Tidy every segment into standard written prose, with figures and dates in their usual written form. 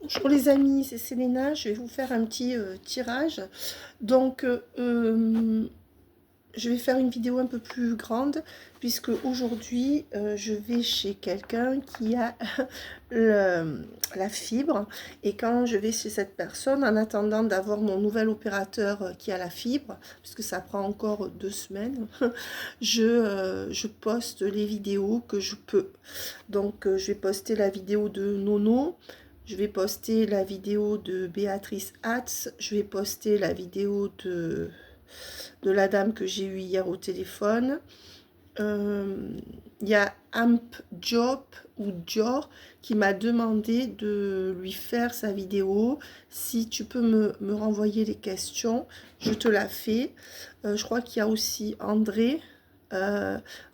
Bonjour les amis, c'est Selena. Je vais vous faire un petit tirage. Donc, je vais faire une vidéo un peu plus grande puisque aujourd'hui, je vais chez quelqu'un qui a la fibre. Et quand je vais chez cette personne, en attendant d'avoir mon nouvel opérateur qui a la fibre, puisque ça prend encore 2 semaines, je poste les vidéos que je peux. Donc, je vais poster la vidéo de Nono. Je vais poster la vidéo de Béatrice Hatz. Je vais poster la vidéo de la dame que j'ai eue hier au téléphone. Il y a Amp Job ou Dior qui m'a demandé de lui faire sa vidéo. Si tu peux me renvoyer les questions, je te la fais. Je crois qu'il y a aussi André.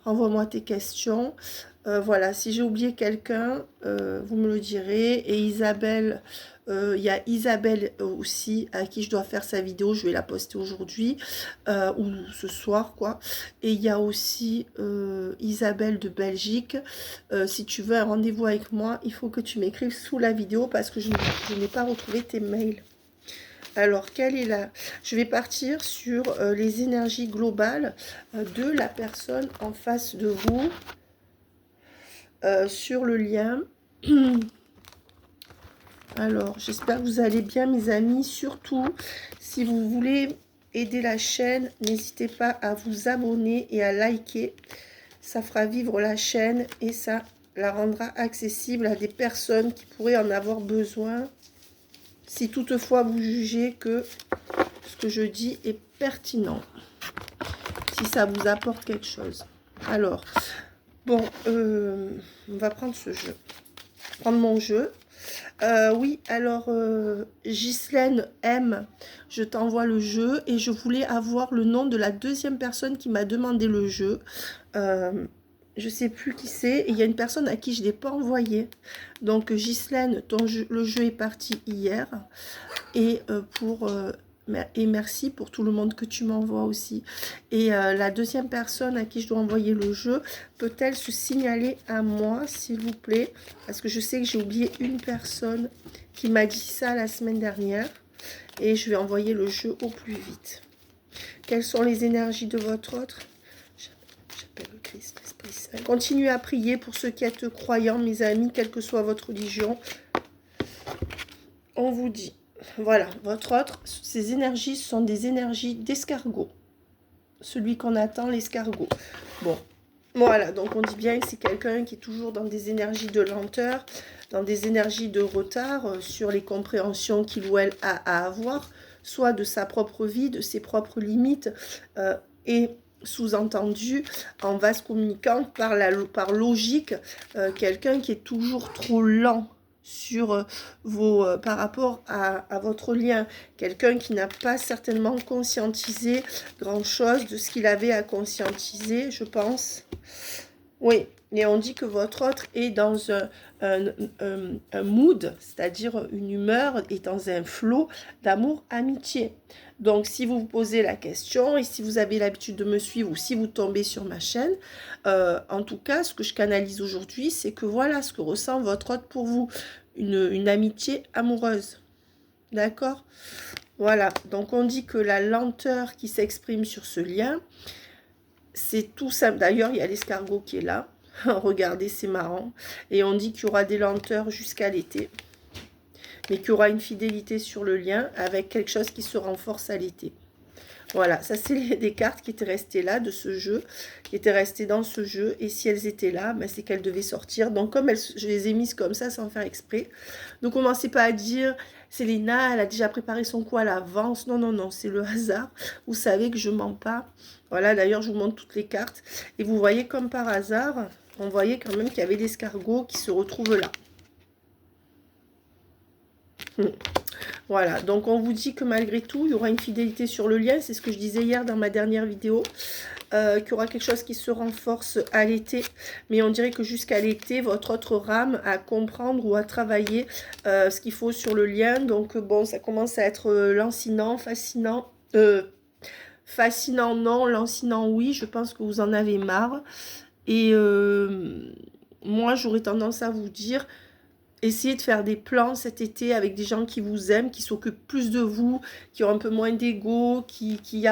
Renvoie-moi tes questions. Voilà, si j'ai oublié quelqu'un, vous me le direz. Et Isabelle, il y a Isabelle aussi à qui je dois faire sa vidéo. Je vais la poster aujourd'hui ou ce soir, quoi. Et il y a aussi Isabelle de Belgique. Si tu veux un rendez-vous avec moi, il faut que tu m'écrives sous la vidéo parce que je n'ai pas retrouvé tes mails. Alors, quelle est la... Je vais partir sur les énergies globales de la personne en face de vous sur le lien. Alors, j'espère que vous allez bien, mes amis. Surtout, si vous voulez aider la chaîne, n'hésitez pas à vous abonner et à liker. Ça fera vivre la chaîne et ça la rendra accessible à des personnes qui pourraient en avoir besoin. Si toutefois vous jugez que ce que je dis est pertinent. Si ça vous apporte quelque chose. Alors, bon, on va prendre ce jeu. Prendre mon jeu. Oui, alors, Ghislaine M, je t'envoie le jeu et je voulais avoir le nom de la deuxième personne qui m'a demandé le jeu. Je sais plus qui c'est. Il y a une personne à qui je ne l'ai pas envoyé. Donc, Ghislaine, le jeu est parti hier. Et et merci pour tout le monde que tu m'envoies aussi. Et la deuxième personne à qui je dois envoyer le jeu, peut-elle se signaler à moi, s'il vous plaît? Parce que je sais que j'ai oublié une personne qui m'a dit ça la semaine dernière. Et je vais envoyer le jeu au plus vite. Quelles sont les énergies de votre autre? J'appelle le Christ, l'Esprit Saint. Continuez à prier pour ceux qui êtes croyants, mes amis, quelle que soit votre religion. On vous dit... Voilà, votre autre, ces énergies sont des énergies d'escargot. Celui qu'on attend, l'escargot. Bon, voilà, donc on dit bien que c'est quelqu'un qui est toujours dans des énergies de lenteur, dans des énergies de retard sur les compréhensions qu'il ou elle a à avoir, soit de sa propre vie, de ses propres limites, et sous-entendu, en vaste communicant par logique, quelqu'un qui est toujours trop lent sur par rapport à votre lien. Quelqu'un qui n'a pas certainement conscientisé grand-chose de ce qu'il avait à conscientiser, je pense. Oui, et on dit que votre autre est dans un mood, c'est-à-dire une humeur, est dans un flot d'amour-amitié. Donc, si vous vous posez la question, et si vous avez l'habitude de me suivre, ou si vous tombez sur ma chaîne, en tout cas, ce que je canalise aujourd'hui, c'est que voilà ce que ressent votre autre pour vous. Une amitié amoureuse. D'accord? Voilà, donc on dit que la lenteur qui s'exprime sur ce lien, c'est tout simple. D'ailleurs, il y a l'escargot qui est là. Regardez, c'est marrant. Et on dit qu'il y aura des lenteurs jusqu'à l'été. Mais qu'il y aura une fidélité sur le lien avec quelque chose qui se renforce à l'été. Voilà, ça c'est des cartes qui étaient restées là de ce jeu, qui étaient restées dans ce jeu. Et si elles étaient là, ben, c'est qu'elles devaient sortir. Donc comme je les ai mises comme ça sans faire exprès. Ne commencez pas à dire, Selena, elle a déjà préparé son coup à l'avance. Non, non, non, c'est le hasard. Vous savez que je mens pas. Voilà, d'ailleurs, je vous montre toutes les cartes. Et vous voyez comme par hasard, on voyait quand même qu'il y avait l'escargot qui se retrouve là. Voilà, donc on vous dit que malgré tout, il y aura une fidélité sur le lien. C'est ce que je disais hier dans ma dernière vidéo. Qu'il y aura quelque chose qui se renforce à l'été. Mais on dirait que jusqu'à l'été, votre autre rame à comprendre ou à travailler ce qu'il faut sur le lien. Donc bon, ça commence à être lancinant, fascinant. Fascinant non, lancinant oui. Je pense que vous en avez marre. Et moi, j'aurais tendance à vous dire... Essayez de faire des plans cet été avec des gens qui vous aiment, qui s'occupent plus de vous, qui ont un peu moins d'ego, qui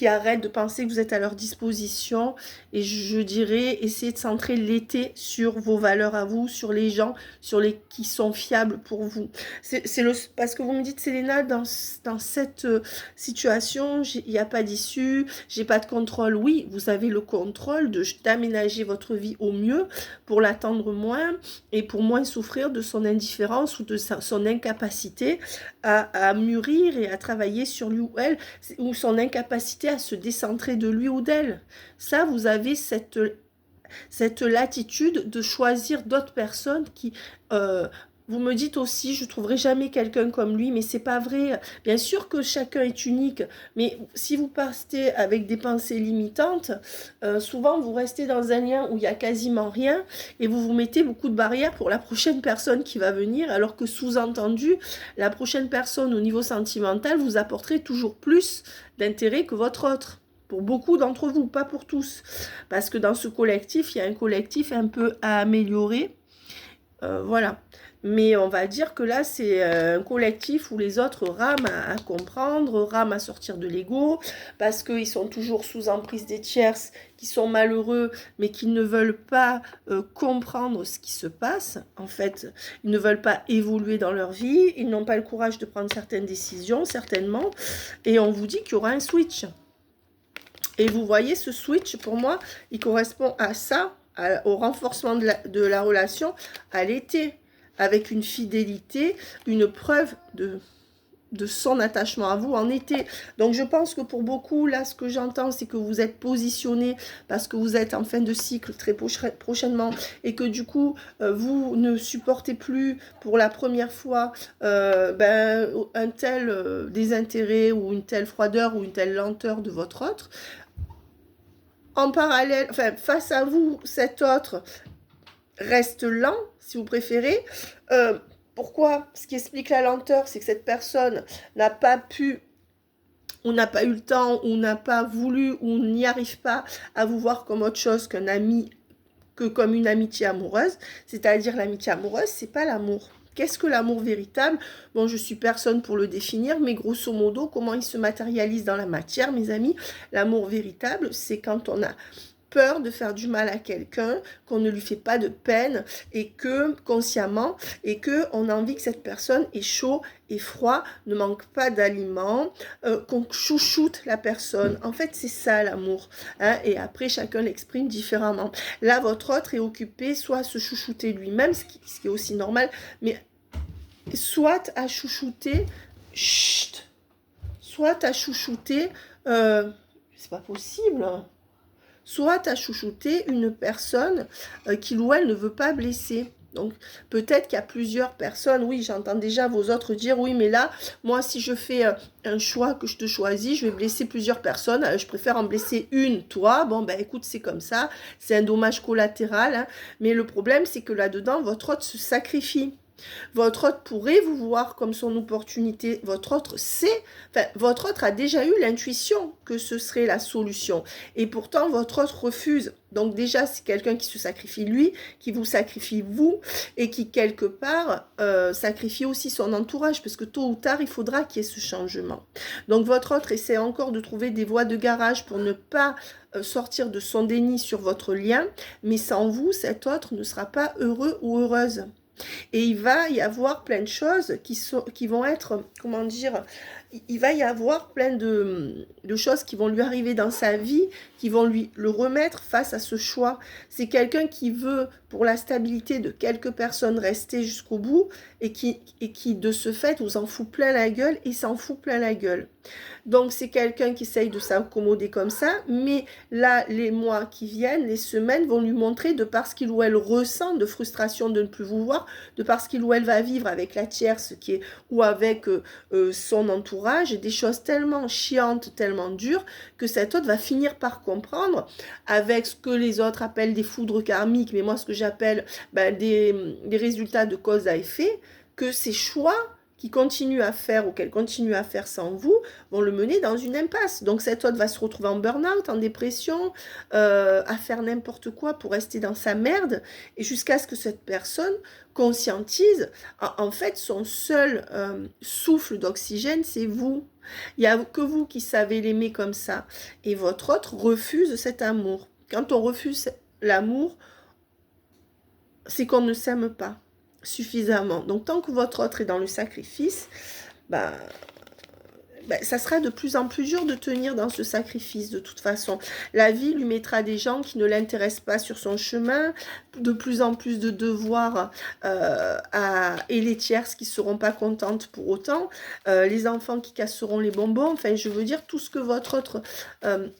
arrêtent de penser que vous êtes à leur disposition. Et je dirais, essayez de centrer l'été sur vos valeurs à vous, sur les gens qui sont fiables pour vous. Parce que vous me dites, Selena, dans cette situation, il n'y a pas d'issue, j'ai pas de contrôle. Oui, vous avez le contrôle d'aménager votre vie au mieux pour l'attendre moins et pour moins souffrir de son indifférence ou de son incapacité à mûrir et à travailler sur lui ou elle, ou son incapacité à se décentrer de lui ou d'elle. Ça, vous avez cette latitude de choisir d'autres personnes qui... vous me dites aussi, je ne trouverai jamais quelqu'un comme lui, mais c'est pas vrai. Bien sûr que chacun est unique, mais si vous partez avec des pensées limitantes, souvent vous restez dans un lien où il n'y a quasiment rien et vous vous mettez beaucoup de barrières pour la prochaine personne qui va venir, alors que sous-entendu, la prochaine personne au niveau sentimental vous apporterait toujours plus d'intérêt que votre autre. Pour beaucoup d'entre vous, pas pour tous. Parce que dans ce collectif, il y a un collectif un peu à améliorer. Voilà. Mais on va dire que là, c'est un collectif où les autres rament à comprendre, rament à sortir de l'ego, parce qu'ils sont toujours sous emprise des tierces, qui sont malheureux, mais qui ne veulent pas comprendre ce qui se passe. En fait, ils ne veulent pas évoluer dans leur vie, ils n'ont pas le courage de prendre certaines décisions, certainement. Et on vous dit qu'il y aura un switch. Et vous voyez, ce switch, pour moi, il correspond à ça, au renforcement de la relation à l'été, avec une fidélité, une preuve de son attachement à vous en été. Donc, je pense que pour beaucoup, là, ce que j'entends, c'est que vous êtes positionné parce que vous êtes en fin de cycle très prochainement et que du coup, vous ne supportez plus pour la première fois un tel désintérêt ou une telle froideur ou une telle lenteur de votre autre. En parallèle, enfin, face à vous, cet autre reste lent, si vous préférez. Pourquoi? Ce qui explique la lenteur, c'est que cette personne n'a pas pu, ou n'a pas eu le temps, ou n'a pas voulu, ou n'y arrive pas à vous voir comme autre chose qu'un ami, que comme une amitié amoureuse. C'est-à-dire, l'amitié amoureuse, c'est pas l'amour. Qu'est-ce que l'amour véritable? Bon, je suis personne pour le définir, mais grosso modo, comment il se matérialise dans la matière, mes amis? L'amour véritable, c'est quand on a peur de faire du mal à quelqu'un, qu'on ne lui fait pas de peine, et que, consciemment, et que on a envie que cette personne ait chaud et froid, ne manque pas d'aliments, qu'on chouchoute la personne. En fait, c'est ça l'amour. Hein, et après, chacun l'exprime différemment. Là, votre autre est occupé soit à se chouchouter lui-même, ce qui est aussi normal, mais soit à chouchouter, soit à chouchouter, c'est pas possible, soit à chouchouter une personne qui ou elle ne veut pas blesser. Donc, peut-être qu'il y a plusieurs personnes, oui, j'entends déjà vos autres dire, oui, mais là, moi, si je fais un choix que je te choisis, je vais blesser plusieurs personnes, je préfère en blesser une, toi, bon, ben écoute, c'est comme ça, c'est un dommage collatéral, hein. Mais le problème, c'est que là-dedans, votre autre se sacrifie. Votre autre pourrait vous voir comme son opportunité. Votre autre votre autre a déjà eu l'intuition que ce serait la solution. Et pourtant, votre autre refuse. Donc déjà, c'est quelqu'un qui se sacrifie lui, qui vous sacrifie vous, et qui quelque part sacrifie aussi son entourage, parce que tôt ou tard, il faudra qu'il y ait ce changement. Donc votre autre essaie encore de trouver des voies de garage pour ne pas sortir de son déni sur votre lien, mais sans vous, cet autre ne sera pas heureux ou heureuse. Et il va y avoir plein de choses qui vont être, comment dire, il va y avoir plein de choses qui vont lui arriver dans sa vie, qui vont le remettre face à ce choix. C'est quelqu'un qui veut, pour la stabilité de quelques personnes, rester jusqu'au bout et qui, de ce fait, vous en fout plein la gueule et s'en fout plein la gueule. Donc, c'est quelqu'un qui essaye de s'accommoder comme ça, mais là, les mois qui viennent, les semaines vont lui montrer, de par ce qu'il ou elle ressent de frustration de ne plus vous voir, de par ce qu'il ou elle va vivre avec la tierce ou avec son entourage, des choses tellement chiantes, tellement dures, que cet autre va finir par comprendre, avec ce que les autres appellent des foudres karmiques, mais moi, ce que j'appelle des résultats de cause à effet, que ces choix qui continue à faire ou qu'elle continue à faire sans vous, vont le mener dans une impasse. Donc cet autre va se retrouver en burn-out, en dépression, à faire n'importe quoi pour rester dans sa merde, et jusqu'à ce que cette personne conscientise, en fait, son seul souffle d'oxygène, c'est vous. Il n'y a que vous qui savez l'aimer comme ça. Et votre autre refuse cet amour. Quand on refuse l'amour, c'est qu'on ne s'aime pas suffisamment. Donc, tant que votre autre est dans le sacrifice, ben, ça sera de plus en plus dur de tenir dans ce sacrifice de toute façon. La vie lui mettra des gens qui ne l'intéressent pas sur son chemin, de plus en plus de devoirs et les tierces qui ne seront pas contentes pour autant, les enfants qui casseront les bonbons, enfin je veux dire tout ce que votre autre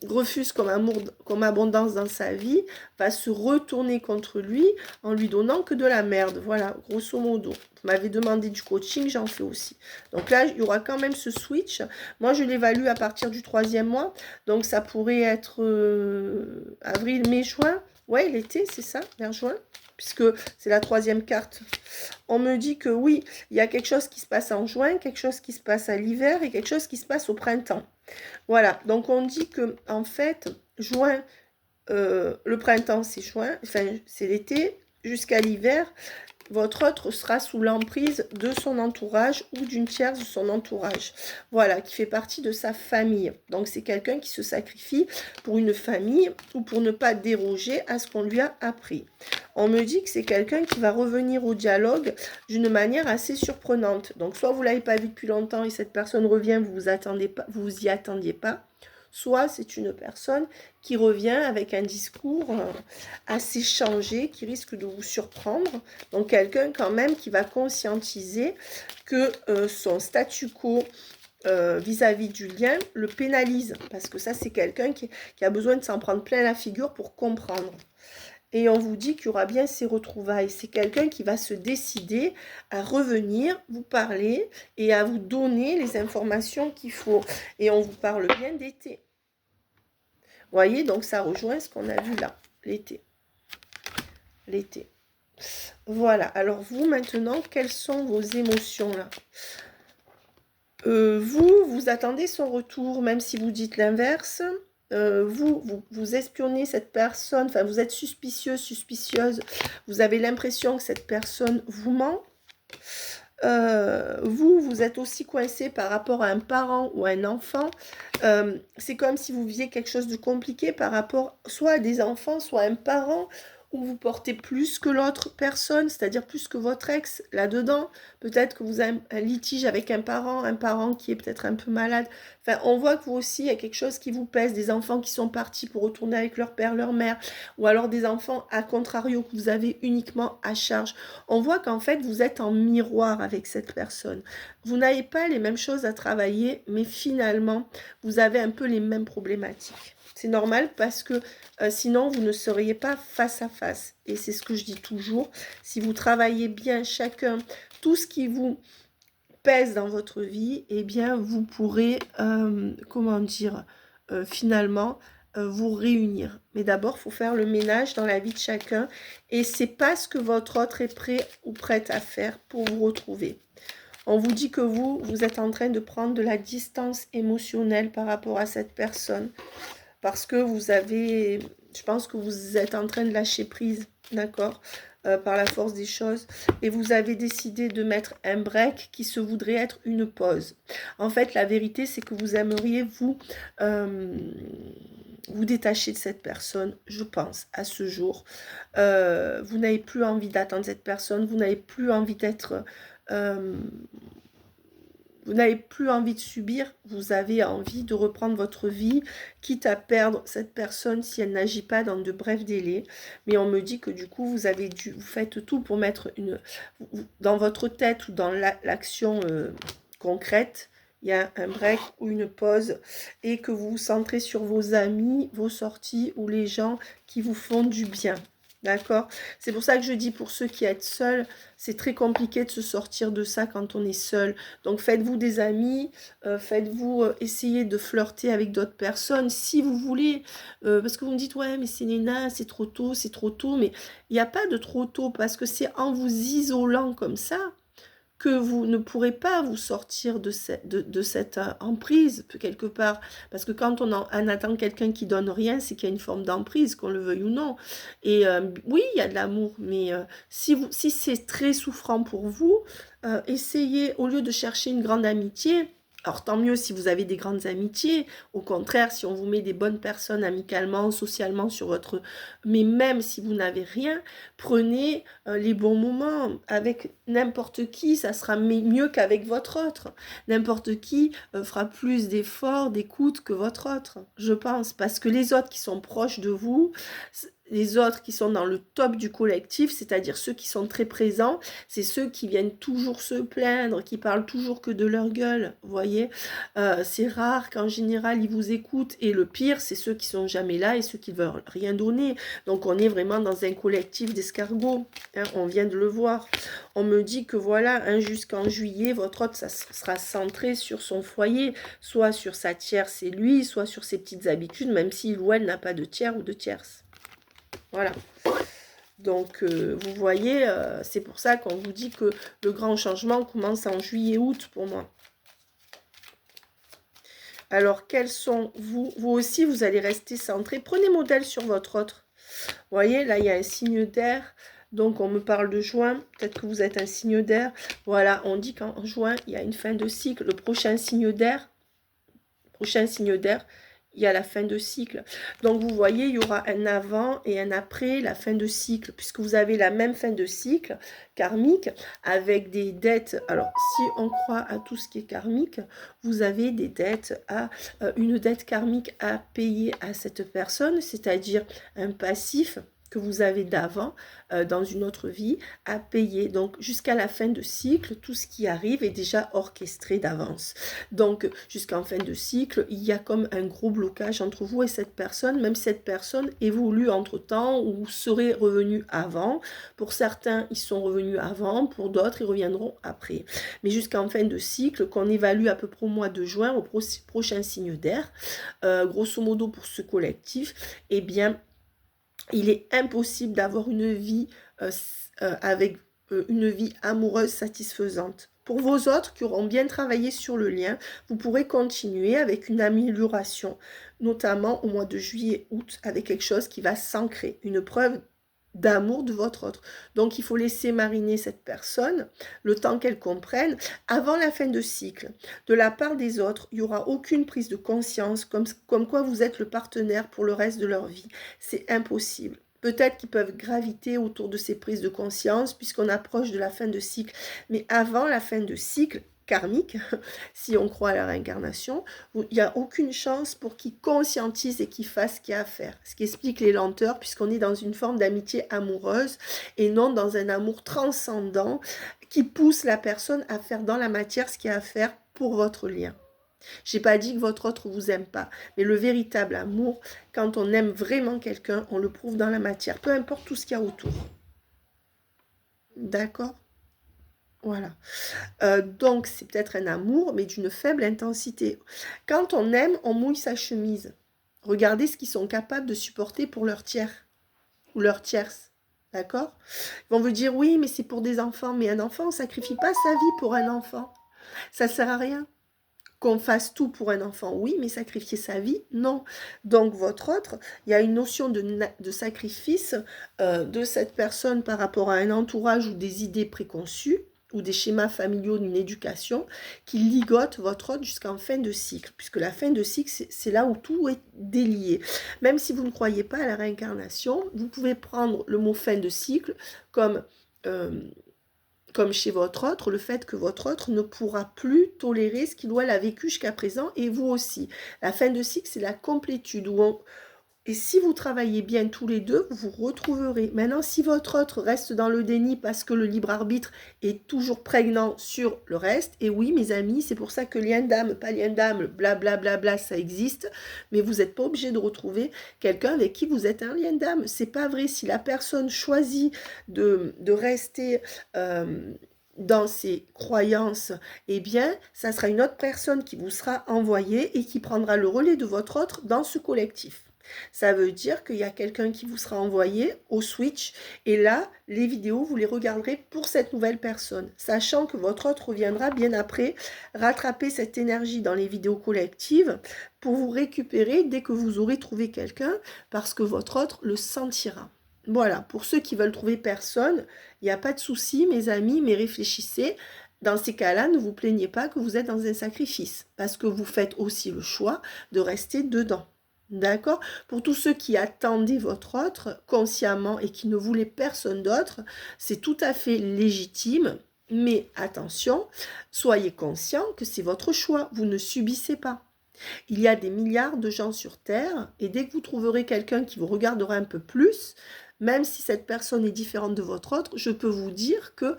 refuse comme amour, comme abondance dans sa vie, va se retourner contre lui en lui donnant que de la merde, voilà, grosso modo. Vous m'avez demandé du coaching, j'en fais aussi. Donc là, il y aura quand même ce switch. Moi, je l'évalue à partir du 3e mois. Donc, ça pourrait être avril, mai, juin. Ouais, l'été, c'est ça, vers juin. Puisque c'est la 3e carte. On me dit que oui, il y a quelque chose qui se passe en juin, quelque chose qui se passe à l'hiver et quelque chose qui se passe au printemps. Voilà, donc on dit que en fait, juin, le printemps, c'est juin, enfin, c'est l'été, jusqu'à l'hiver, votre autre sera sous l'emprise de son entourage ou d'une tierce de son entourage. Voilà, qui fait partie de sa famille. Donc, c'est quelqu'un qui se sacrifie pour une famille ou pour ne pas déroger à ce qu'on lui a appris. On me dit que c'est quelqu'un qui va revenir au dialogue d'une manière assez surprenante. Donc, soit vous ne l'avez pas vu depuis longtemps et cette personne revient, vous vous y attendiez pas. Soit c'est une personne qui revient avec un discours assez changé, qui risque de vous surprendre. Donc quelqu'un quand même qui va conscientiser que son statu quo vis-à-vis du lien le pénalise. Parce que ça, c'est quelqu'un qui a besoin de s'en prendre plein la figure pour comprendre. Et on vous dit qu'il y aura bien ces retrouvailles. C'est quelqu'un qui va se décider à revenir, vous parler et à vous donner les informations qu'il faut. Et on vous parle bien d'été. Vous voyez, donc ça rejoint ce qu'on a vu là, l'été. L'été. Voilà, alors vous maintenant, quelles sont vos émotions là? Vous attendez son retour, même si vous dites l'inverse. Vous espionnez cette personne, enfin vous êtes suspicieuse, vous avez l'impression que cette personne vous ment. Vous êtes aussi coincé par rapport à un parent ou à un enfant. C'est comme si vous viviez quelque chose de compliqué par rapport soit à des enfants, soit à un parent, où vous portez plus que l'autre personne, c'est-à-dire plus que votre ex là-dedans. Peut-être que vous avez un litige avec un parent qui est peut-être un peu malade. Enfin, on voit que vous aussi, il y a quelque chose qui vous pèse, des enfants qui sont partis pour retourner avec leur père, leur mère, ou alors des enfants, à contrario, que vous avez uniquement à charge. On voit qu'en fait, vous êtes en miroir avec cette personne. Vous n'avez pas les mêmes choses à travailler, mais finalement, vous avez un peu les mêmes problématiques. C'est normal parce que sinon, vous ne seriez pas face à face. Et c'est ce que je dis toujours. Si vous travaillez bien chacun, tout ce qui vous pèse dans votre vie, eh bien, vous pourrez, comment dire, finalement, vous réunir. Mais d'abord, il faut faire le ménage dans la vie de chacun. Et c'est pas ce que votre autre est prêt ou prête à faire pour vous retrouver. On vous dit que vous êtes en train de prendre de la distance émotionnelle par rapport à cette personne. Parce que je pense que vous êtes en train de lâcher prise, d'accord, par la force des choses. Et vous avez décidé de mettre un break qui se voudrait être une pause. En fait, la vérité, c'est que vous aimeriez vous détacher de cette personne, je pense, à ce jour. Vous n'avez plus envie d'attendre cette personne, vous n'avez plus envie d'être... vous n'avez plus envie de subir, vous avez envie de reprendre votre vie, quitte à perdre cette personne si elle n'agit pas dans de brefs délais. Mais on me dit que du coup, vous faites tout pour mettre dans votre tête ou dans l'action concrète, il y a un break ou une pause et que vous vous centrez sur vos amis, vos sorties ou les gens qui vous font du bien. D'accord? C'est pour ça que je dis pour ceux qui êtes seuls, c'est très compliqué de se sortir de ça quand on est seul. Donc faites-vous des amis, faites-vous essayer de flirter avec d'autres personnes si vous voulez. Parce que vous me dites, ouais, mais c'est Néna, c'est trop tôt, mais il n'y a pas de trop tôt parce que c'est en vous isolant comme ça que vous ne pourrez pas vous sortir de cette emprise, quelque part. Parce que quand on attend quelqu'un qui donne rien, c'est qu'il y a une forme d'emprise, qu'on le veuille ou non. Et oui, il y a de l'amour, mais si c'est très souffrant pour vous, essayez, au lieu de chercher une grande amitié, alors tant mieux si vous avez des grandes amitiés, au contraire, si on vous met des bonnes personnes amicalement, socialement sur votre... Mais même si vous n'avez rien, prenez les bons moments avec n'importe qui, ça sera mieux qu'avec votre autre. N'importe qui fera plus d'efforts, d'écoute que votre autre, je pense. Parce que les autres qui sont proches de vous, les autres qui sont dans le top du collectif, c'est-à-dire ceux qui sont très présents, c'est ceux qui viennent toujours se plaindre, qui parlent toujours que de leur gueule, vous voyez. C'est rare qu'en général ils vous écoutent, et le pire c'est ceux qui sont jamais là et ceux qui ne veulent rien donner. Donc on est vraiment dans un collectif d'escargots, hein, on vient de le voir. On me dit que voilà, hein, jusqu'en juillet, votre hôte ça sera centré sur son foyer, soit sur sa tierce et lui, soit sur ses petites habitudes, même s'il ou elle n'a pas de tiers ou de tierce. Voilà. Donc, vous voyez, c'est pour ça qu'on vous dit que le grand changement commence en juillet-août pour moi. Alors, quels sont vous? Vous aussi, vous allez rester centré. Prenez modèle sur votre autre. Vous voyez, là, il y a un signe d'air. Donc, on me parle de juin. Peut-être que vous êtes un signe d'air. Voilà, on dit qu'en juin, il y a une fin de cycle. Le prochain signe d'air, il y a la fin de cycle. Donc, vous voyez, il y aura un avant et un après la fin de cycle, puisque vous avez la même fin de cycle karmique avec des dettes. Alors, si on croit à tout ce qui est karmique, vous avez des dettes une dette karmique à payer à cette personne, c'est-à-dire un passif que vous avez d'avant dans une autre vie à payer. Donc jusqu'à la fin de cycle, tout ce qui arrive est déjà orchestré d'avance. Donc jusqu'en fin de cycle, il y a comme un gros blocage entre vous et cette personne, même si cette personne évolue entre-temps ou serait revenue avant. Pour certains, ils sont revenus avant, pour d'autres, ils reviendront après. Mais jusqu'en fin de cycle, qu'on évalue à peu près au mois de juin, au prochain signe d'air, grosso modo pour ce collectif, eh bien, il est impossible d'avoir une vie avec une vie amoureuse satisfaisante. Pour vos autres qui auront bien travaillé sur le lien, vous pourrez continuer avec une amélioration, notamment au mois de juillet-août, avec quelque chose qui va s'ancrer, une preuve d'amour de votre autre. Donc, il faut laisser mariner cette personne, le temps qu'elle comprenne, avant la fin de cycle. De la part des autres, il n'y aura aucune prise de conscience, comme quoi vous êtes le partenaire pour le reste de leur vie. C'est impossible. Peut-être qu'ils peuvent graviter autour de ces prises de conscience, puisqu'on approche de la fin de cycle. Mais avant la fin de cycle karmique, si on croit à la réincarnation, il n'y a aucune chance pour qu'ils conscientisent et qu'ils fassent ce qu'il y a à faire. Ce qui explique les lenteurs, puisqu'on est dans une forme d'amitié amoureuse et non dans un amour transcendant qui pousse la personne à faire dans la matière ce qu'il y a à faire pour votre lien. Je n'ai pas dit que votre autre ne vous aime pas, mais le véritable amour, quand on aime vraiment quelqu'un, on le prouve dans la matière, peu importe tout ce qu'il y a autour. D'accord ? Voilà. Donc, c'est peut-être un amour, mais d'une faible intensité. Quand on aime, on mouille sa chemise. Regardez ce qu'ils sont capables de supporter pour leur tiers ou leur tierce. D'accord? Ils vont vous dire, oui, mais c'est pour des enfants. Mais un enfant, on ne sacrifie pas sa vie pour un enfant. Ça ne sert à rien. Qu'on fasse tout pour un enfant, oui, mais sacrifier sa vie, non. Donc, votre autre, il y a une notion de sacrifice de cette personne par rapport à un entourage ou des idées préconçues, ou des schémas familiaux d'une éducation qui ligotent votre autre jusqu'en fin de cycle, puisque la fin de cycle, c'est là où tout est délié. Même si vous ne croyez pas à la réincarnation, vous pouvez prendre le mot fin de cycle comme chez votre autre, le fait que votre autre ne pourra plus tolérer ce qu'il ou elle a vécu jusqu'à présent, et vous aussi. La fin de cycle, c'est la complétude, et si vous travaillez bien tous les deux, vous vous retrouverez. Maintenant, si votre autre reste dans le déni parce que le libre arbitre est toujours prégnant sur le reste, et oui, mes amis, c'est pour ça que lien d'âme, pas lien d'âme, blablabla, ça existe, mais vous n'êtes pas obligé de retrouver quelqu'un avec qui vous êtes un lien d'âme. C'est pas vrai. Si la personne choisit de rester dans ses croyances, eh bien, ça sera une autre personne qui vous sera envoyée et qui prendra le relais de votre autre dans ce collectif. Ça veut dire qu'il y a quelqu'un qui vous sera envoyé au switch et là, les vidéos, vous les regarderez pour cette nouvelle personne, sachant que votre hôte reviendra bien après rattraper cette énergie dans les vidéos collectives pour vous récupérer dès que vous aurez trouvé quelqu'un parce que votre hôte le sentira. Voilà, pour ceux qui veulent trouver personne, il n'y a pas de souci, mes amis, mais réfléchissez. Dans ces cas-là, ne vous plaignez pas que vous êtes dans un sacrifice parce que vous faites aussi le choix de rester dedans. D'accord? Pour tous ceux qui attendaient votre autre consciemment et qui ne voulaient personne d'autre, c'est tout à fait légitime. Mais attention, soyez conscient que c'est votre choix. Vous ne subissez pas. Il y a des milliards de gens sur Terre et dès que vous trouverez quelqu'un qui vous regardera un peu plus, même si cette personne est différente de votre autre, je peux vous dire que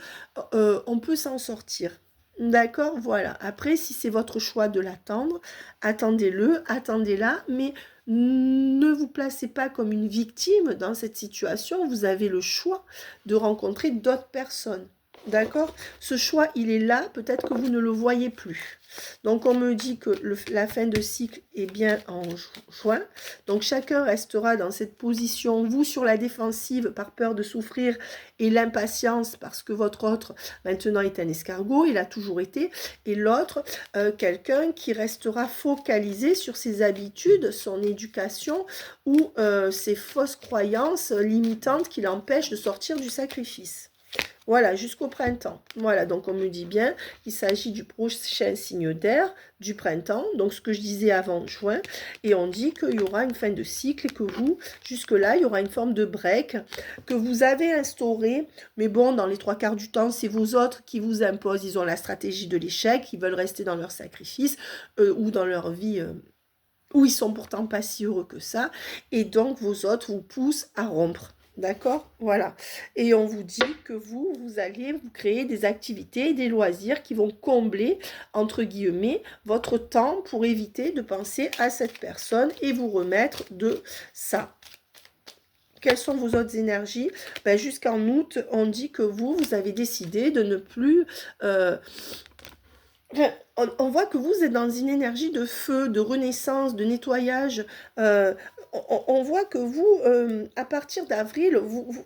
on peut s'en sortir. D'accord? Voilà. Après, si c'est votre choix de l'attendre, attendez-le, attendez-la, mais ne vous placez pas comme une victime dans cette situation. Vous avez le choix de rencontrer d'autres personnes. D'accord? Ce choix, il est là, peut-être que vous ne le voyez plus. Donc, on me dit que la fin de cycle est bien en juin. Donc, chacun restera dans cette position, vous sur la défensive par peur de souffrir et l'impatience parce que votre autre, maintenant, est un escargot, il a toujours été. Et l'autre, quelqu'un qui restera focalisé sur ses habitudes, son éducation ou ses fausses croyances limitantes qui l'empêchent de sortir du sacrifice. Voilà, jusqu'au printemps. Voilà, donc on me dit bien qu'il s'agit du prochain signe d'air du printemps, donc ce que je disais avant juin, et on dit qu'il y aura une fin de cycle et que vous, jusque-là, il y aura une forme de break que vous avez instauré, mais bon, dans les 3/4 du temps, c'est vos autres qui vous imposent, ils ont la stratégie de l'échec, ils veulent rester dans leur sacrifice ou dans leur vie où ils sont pourtant pas si heureux que ça, et donc vos autres vous poussent à rompre. D'accord? Voilà. Et on vous dit que vous allez vous créer des activités, des loisirs qui vont combler, entre guillemets, votre temps pour éviter de penser à cette personne et vous remettre de ça. Quelles sont vos autres énergies? Ben, jusqu'en août, on dit que vous avez décidé de ne plus... on voit que vous êtes dans une énergie de feu, de renaissance, de nettoyage. On voit que vous, à partir d'avril,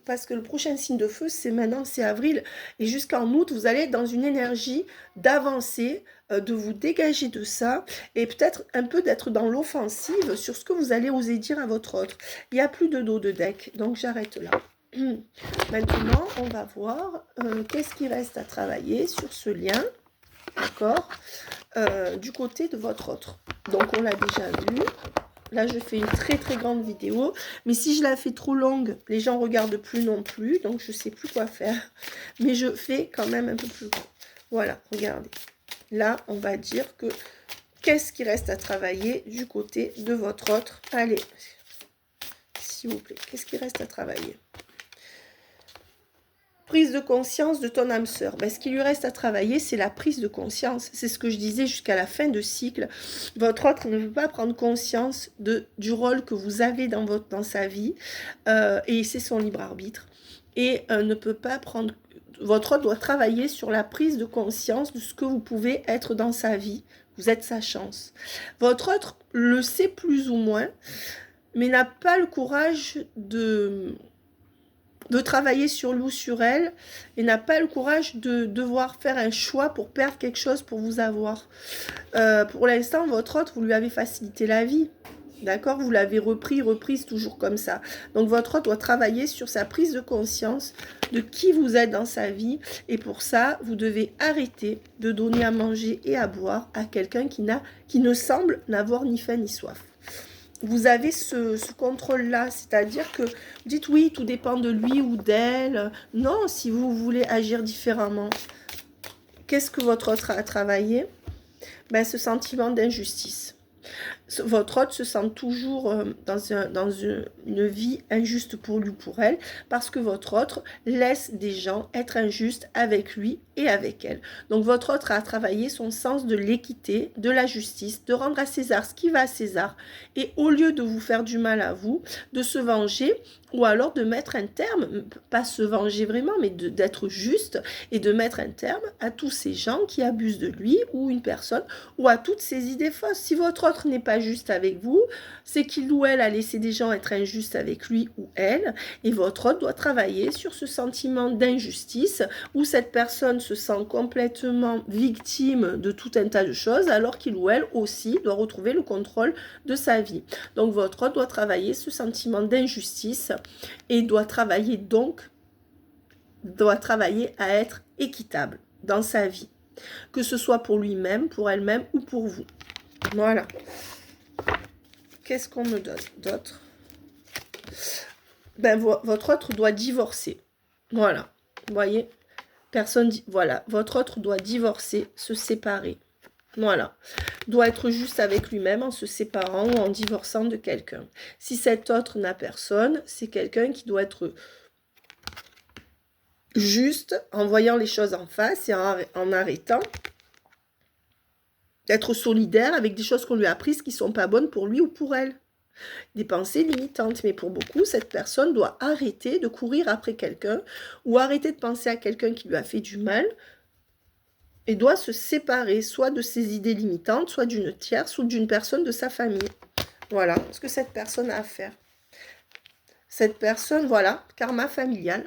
parce que le prochain signe de feu, c'est maintenant, c'est avril, et jusqu'en août, vous allez être dans une énergie d'avancer, de vous dégager de ça, et peut-être un peu d'être dans l'offensive sur ce que vous allez oser dire à votre autre. Il n'y a plus de dos de deck, donc j'arrête là. Maintenant, on va voir qu'est-ce qui reste à travailler sur ce lien. D'accord, du côté de votre autre. Donc, on l'a déjà vu. Là, je fais une très très grande vidéo. Mais si je la fais trop longue, les gens ne regardent plus non plus. Donc, je ne sais plus quoi faire. Mais je fais quand même un peu plus grand. Voilà, regardez. Là, on va dire que qu'est-ce qui reste à travailler du côté de votre autre? Allez, s'il vous plaît, qu'est-ce qui reste à travailler? Prise de conscience de ton âme sœur. Ben, ce qui lui reste à travailler, c'est la prise de conscience. C'est ce que je disais jusqu'à la fin de cycle. Votre autre ne veut pas prendre conscience du rôle que vous avez dans sa vie. Et c'est son libre arbitre. Et ne peut pas prendre... Votre autre doit travailler sur la prise de conscience de ce que vous pouvez être dans sa vie. Vous êtes sa chance. Votre autre le sait plus ou moins, mais n'a pas le courage de travailler sur lui ou sur elle, et n'a pas le courage de devoir faire un choix pour perdre quelque chose pour vous avoir. Pour l'instant, votre autre, vous lui avez facilité la vie. D'accord? Vous l'avez reprise toujours comme ça. Donc, votre autre doit travailler sur sa prise de conscience de qui vous êtes dans sa vie. Et pour ça, vous devez arrêter de donner à manger et à boire à quelqu'un qui ne semble n'avoir ni faim ni soif. Vous avez ce contrôle-là, c'est-à-dire que vous dites oui, tout dépend de lui ou d'elle. Non, si vous voulez agir différemment, qu'est-ce que votre autre a à travailler? Ben, ce sentiment d'injustice. Votre autre se sent toujours dans une vie injuste pour lui ou pour elle, parce que votre autre laisse des gens être injustes avec lui et avec elle. Donc votre autre a à travailler son sens de l'équité, de la justice, de rendre à César ce qui va à César, et au lieu de vous faire du mal à vous, de se venger ou alors de mettre un terme, pas se venger vraiment, mais d'être juste et de mettre un terme à tous ces gens qui abusent de lui ou une personne, ou à toutes ces idées fausses. Si votre autre n'est pas juste avec vous, c'est qu'il ou elle a laissé des gens être injustes avec lui ou elle, et votre autre doit travailler sur ce sentiment d'injustice où cette personne se sent complètement victime de tout un tas de choses, alors qu'il ou elle aussi doit retrouver le contrôle de sa vie. Donc votre autre doit travailler ce sentiment d'injustice et doit travailler à être équitable dans sa vie, que ce soit pour lui-même, pour elle-même ou pour vous. Voilà. Qu'est-ce qu'on me donne d'autre? Ben, votre autre doit divorcer. Voilà. Vous voyez? Personne dit, voilà. Votre autre doit divorcer, se séparer. Voilà. Doit être juste avec lui-même en se séparant ou en divorçant de quelqu'un. Si cet autre n'a personne, c'est quelqu'un qui doit être juste en voyant les choses en face et en arrêtant d'être solidaire avec des choses qu'on lui a apprises qui ne sont pas bonnes pour lui ou pour elle. Des pensées limitantes. Mais pour beaucoup, cette personne doit arrêter de courir après quelqu'un ou arrêter de penser à quelqu'un qui lui a fait du mal et doit se séparer soit de ses idées limitantes, soit d'une tierce ou d'une personne de sa famille. Voilà ce que cette personne a à faire. Cette personne, voilà, karma familial,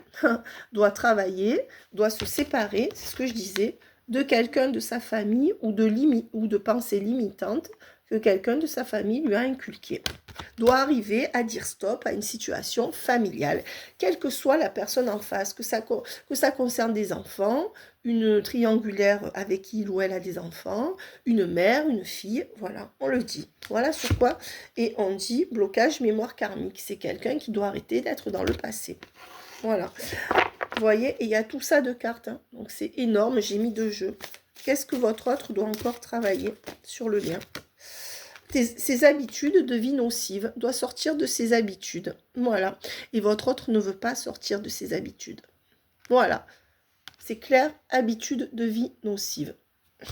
doit travailler, doit se séparer, c'est ce que je disais, de quelqu'un de sa famille ou de pensées limitantes que quelqu'un de sa famille lui a inculqué. Doit arriver à dire stop à une situation familiale, quelle que soit la personne en face, que ça concerne des enfants, une triangulaire avec qui il ou elle a des enfants, une mère, une fille, voilà, on le dit. Voilà sur quoi. Et on dit blocage mémoire karmique, c'est quelqu'un qui doit arrêter d'être dans le passé. Voilà. Vous voyez, et il y a tout ça de cartes, hein. Donc c'est énorme, j'ai mis 2 jeux. Qu'est-ce que votre autre doit encore travailler sur le lien? Ses habitudes de vie nocives, doit sortir de ses habitudes. Voilà. Et votre autre ne veut pas sortir de ses habitudes. Voilà. C'est clair, habitude de vie nocive.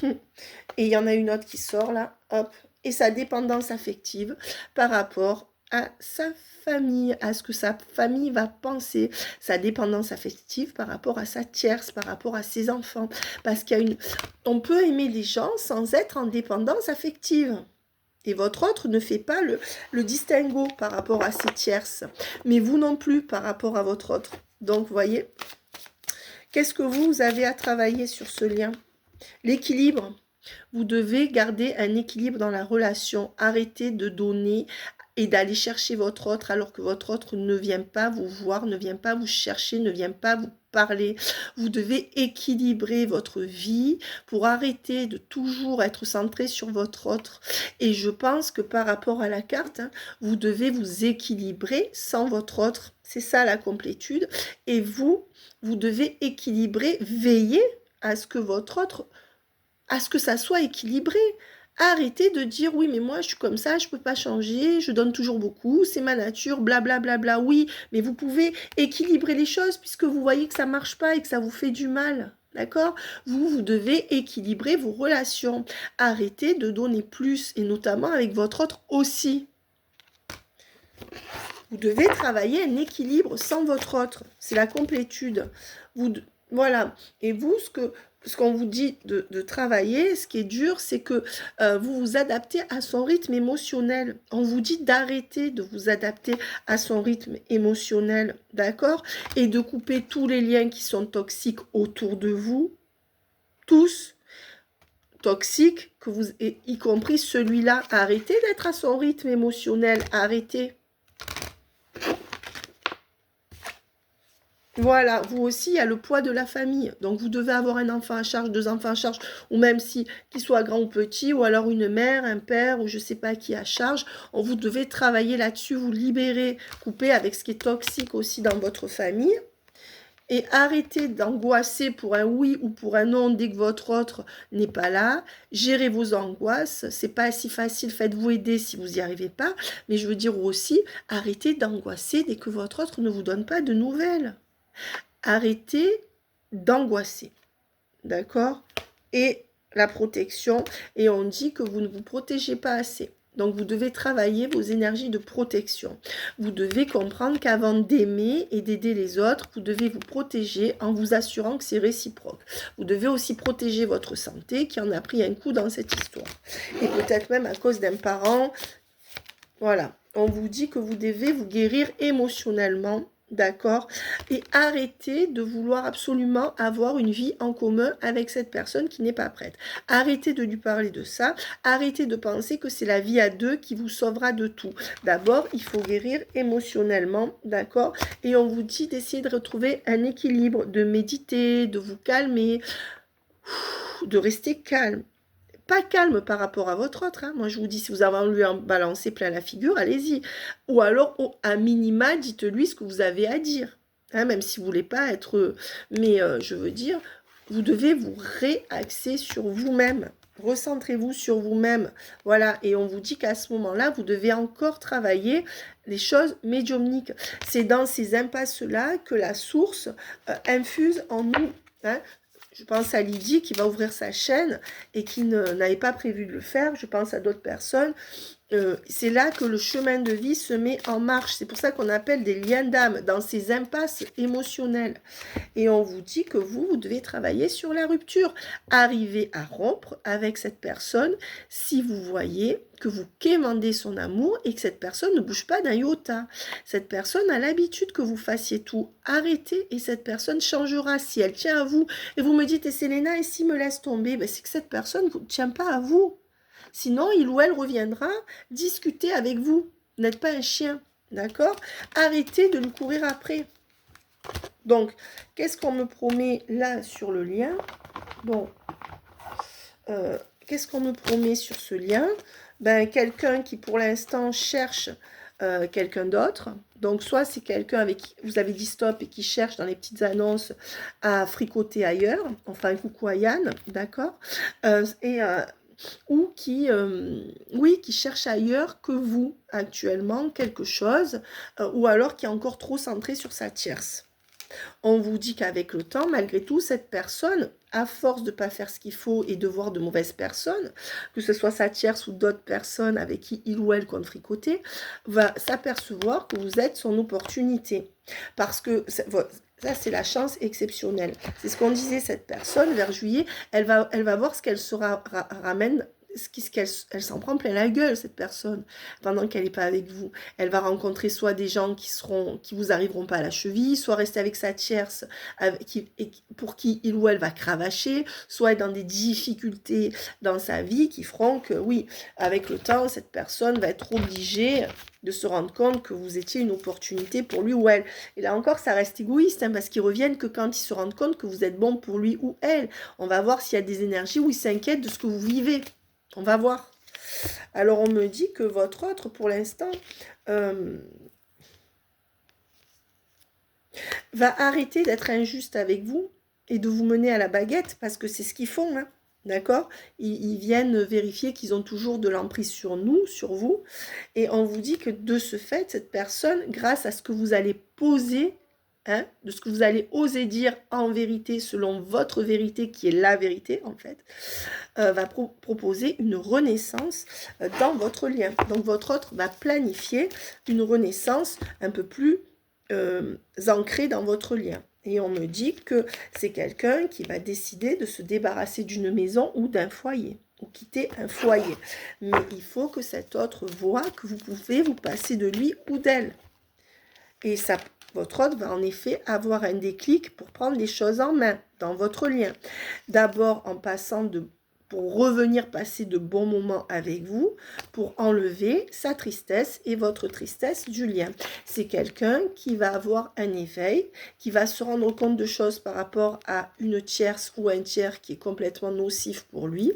Et il y en a une autre qui sort là, hop. Et sa dépendance affective par rapport à sa famille, à ce que sa famille va penser, sa dépendance affective par rapport à sa tierce, par rapport à ses enfants. Parce on peut aimer les gens sans être en dépendance affective. Et votre autre ne fait pas le distinguo par rapport à ses tierces. Mais vous non plus par rapport à votre autre. Donc, vous voyez, qu'est-ce que vous avez à travailler sur ce lien? L'équilibre. Vous devez garder un équilibre dans la relation. Arrêtez de donner et d'aller chercher votre autre alors que votre autre ne vient pas vous voir, ne vient pas vous chercher, ne vient pas vous parler. Vous devez équilibrer votre vie pour arrêter de toujours être centré sur votre autre. Et je pense que par rapport à la carte, hein, vous devez vous équilibrer sans votre autre. C'est ça la complétude. Et vous devez équilibrer, veiller à ce que votre autre, à ce que ça soit équilibré. Arrêtez de dire oui mais moi je suis comme ça, je ne peux pas changer, je donne toujours beaucoup, c'est ma nature, blablabla. Bla, bla, bla. Oui, mais vous pouvez équilibrer les choses puisque vous voyez que ça ne marche pas et que ça vous fait du mal. D'accord? Vous devez équilibrer vos relations. Arrêtez de donner plus et notamment avec votre autre aussi. Vous devez travailler un équilibre sans votre autre. C'est la complétude. Voilà. Et vous, ce qu'on vous dit de travailler, ce qui est dur, c'est que vous vous adaptez à son rythme émotionnel. On vous dit d'arrêter de vous adapter à son rythme émotionnel, d'accord? Et de couper tous les liens qui sont toxiques autour de vous, tous toxiques, y compris celui-là. Arrêtez d'être à son rythme émotionnel, arrêtez. Voilà, vous aussi, il y a le poids de la famille. Donc, vous devez avoir un enfant à charge, 2 enfants à charge, ou même qu'il soit grand ou petit, ou alors une mère, un père, ou je ne sais pas qui à charge. Vous devez travailler là-dessus, vous libérer, couper avec ce qui est toxique aussi dans votre famille. Et arrêtez d'angoisser pour un oui ou pour un non dès que votre autre n'est pas là. Gérez vos angoisses. C'est pas si facile, faites-vous aider si vous n'y arrivez pas. Mais je veux dire aussi, arrêtez d'angoisser dès que votre autre ne vous donne pas de nouvelles. Arrêtez d'angoisser, d'accord? Et la protection, et on dit que vous ne vous protégez pas assez. Donc, vous devez travailler vos énergies de protection. Vous devez comprendre qu'avant d'aimer et d'aider les autres, vous devez vous protéger en vous assurant que c'est réciproque. Vous devez aussi protéger votre santé qui en a pris un coup dans cette histoire. Et peut-être même à cause d'un parent. Voilà. On vous dit que vous devez vous guérir émotionnellement. D'accord? Et arrêtez de vouloir absolument avoir une vie en commun avec cette personne qui n'est pas prête. Arrêtez de lui parler de ça. Arrêtez de penser que c'est la vie à deux qui vous sauvera de tout. D'abord, il faut guérir émotionnellement, d'accord? Et on vous dit d'essayer de retrouver un équilibre, de méditer, de vous calmer, de rester calme. Pas calme par rapport à votre autre. Hein. Moi, je vous dis, si vous avez envie de lui en balancer plein la figure, allez-y. Ou alors, à minima, dites-lui ce que vous avez à dire. Hein, même si vous ne voulez pas être... Mais je veux dire, vous devez vous réaxer sur vous-même. Recentrez-vous sur vous-même. Voilà. Et on vous dit qu'à ce moment-là, vous devez encore travailler les choses médiumniques. C'est dans ces impasses-là que la source infuse en nous. Hein. Je pense à Lydie qui va ouvrir sa chaîne et qui n'avait pas prévu de le faire. Je pense à d'autres personnes. C'est là que le chemin de vie se met en marche. C'est pour ça qu'on appelle des liens d'âme, dans ces impasses émotionnelles. Et on vous dit que vous devez travailler sur la rupture. Arriver à rompre avec cette personne si vous voyez que vous quémandez son amour et que cette personne ne bouge pas d'un iota. Cette personne a l'habitude que vous fassiez tout. Arrêtez et cette personne changera si elle tient à vous. Et vous me dites, et Selena, et s'il me laisse tomber, ben c'est que cette personne ne tient pas à vous. Sinon, il ou elle reviendra discuter avec vous. Vous n'êtes pas un chien, d'accord? Arrêtez de lui courir après. Donc, qu'est-ce qu'on me promet là sur le lien? Bon, qu'est-ce qu'on me promet sur ce lien? Ben, quelqu'un qui pour l'instant cherche quelqu'un d'autre. Donc, soit c'est quelqu'un avec qui vous avez dit stop et qui cherche dans les petites annonces à fricoter ailleurs. Enfin, coucou à Yann, d'accord? Ou qui, oui, qui cherche ailleurs que vous actuellement quelque chose, ou alors qui est encore trop centré sur sa tierce. On vous dit qu'avec le temps, malgré tout, cette personne, à force de ne pas faire ce qu'il faut et de voir de mauvaises personnes, que ce soit sa tierce ou d'autres personnes avec qui il ou elle compte fricoter, va s'apercevoir que vous êtes son opportunité. Parce que ça, c'est la chance exceptionnelle. C'est ce qu'on disait, cette personne, vers juillet, elle va voir ce qu'elle ramène. Elle s'en prend plein la gueule, cette personne, pendant qu'elle n'est pas avec vous. Elle va rencontrer soit des gens qui vous arriveront pas à la cheville, soit rester avec sa tierce, pour qui il ou elle va cravacher, soit être dans des difficultés dans sa vie qui feront que, oui, avec le temps, cette personne va être obligée de se rendre compte que vous étiez une opportunité pour lui ou elle. Et là encore, ça reste égoïste, hein, parce qu'ils reviennent que quand ils se rendent compte que vous êtes bon pour lui ou elle. On va voir s'il y a des énergies où ils s'inquiètent de ce que vous vivez. On va voir. Alors, on me dit que votre autre, pour l'instant, va arrêter d'être injuste avec vous et de vous mener à la baguette, parce que c'est ce qu'ils font, hein, d'accord? Ils viennent vérifier qu'ils ont toujours de l'emprise sur nous, sur vous, et on vous dit que de ce fait, cette personne, grâce à ce que vous allez poser, hein, de ce que vous allez oser dire en vérité, selon votre vérité, qui est la vérité, en fait, va proposer une renaissance dans votre lien. Donc, votre autre va planifier une renaissance un peu plus ancrée dans votre lien. Et on me dit que c'est quelqu'un qui va décider de se débarrasser d'une maison ou d'un foyer, ou quitter un foyer. Mais il faut que cet autre voit que vous pouvez vous passer de lui ou d'elle. Et ça, votre autre va en effet avoir un déclic pour prendre les choses en main dans votre lien. D'abord en passant pour revenir passer de bons moments avec vous, pour enlever sa tristesse et votre tristesse du lien. C'est quelqu'un qui va avoir un éveil, qui va se rendre compte de choses par rapport à une tierce ou un tiers qui est complètement nocif pour lui.